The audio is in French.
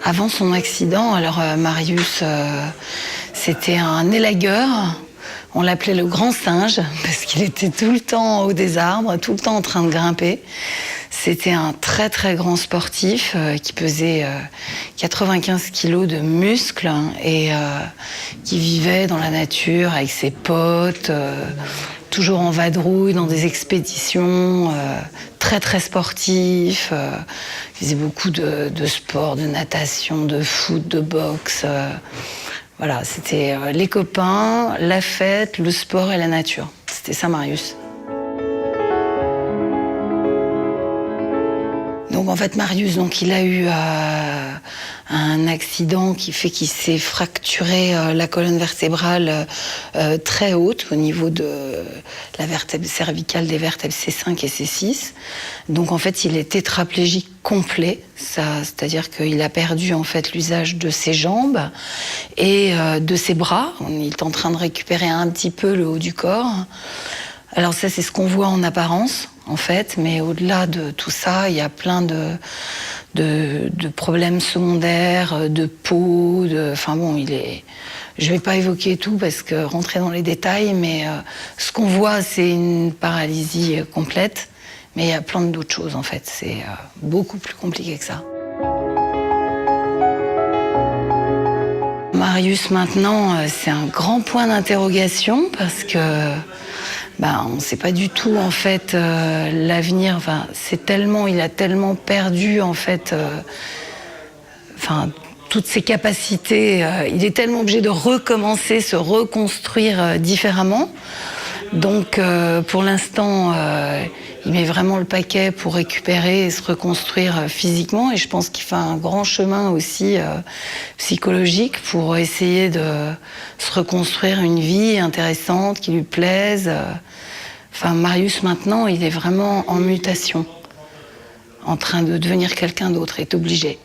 Avant son accident, alors Marius, c'était un élagueur. On l'appelait le grand singe parce qu'il était tout le temps en haut des arbres, tout le temps en train de grimper. C'était un très très grand sportif qui pesait 95 kilos de muscles et qui vivait dans la nature avec ses potes, toujours en vadrouille, dans des expéditions, très très sportif. Il faisait beaucoup de sport, de natation, de foot, de boxe. Voilà, c'était les copains, la fête, le sport et la nature. C'était ça, Marius. Donc en fait, Marius, il a eu un accident qui fait qu'il s'est fracturé la colonne vertébrale très haute au niveau de la vertèbre cervicale des vertèbres C5 et C6. Donc en fait, il est tétraplégique complet, c'est-à-dire qu'il a perdu en fait l'usage de ses jambes et de ses bras. Il est en train de récupérer un petit peu le haut du corps. Alors ça, c'est ce qu'on voit en apparence, en fait, mais au-delà de tout ça, il y a plein de problèmes secondaires, de peau, enfin bon, je vais pas évoquer tout parce que rentrer dans les détails, mais ce qu'on voit, c'est une paralysie complète, mais il y a plein d'autres choses, en fait. C'est beaucoup plus compliqué que ça. Marius, maintenant, c'est un grand point d'interrogation parce que on ne sait pas du tout en fait l'avenir. Enfin, il a tellement perdu en fait, toutes ses capacités. Il est tellement obligé de recommencer, se reconstruire différemment. Donc, pour l'instant, il met vraiment le paquet pour récupérer et se reconstruire physiquement. Et je pense qu'il fait un grand chemin aussi psychologique pour essayer de se reconstruire une vie intéressante, qui lui plaise. Marius, maintenant, il est vraiment en mutation, en train de devenir quelqu'un d'autre, est obligé.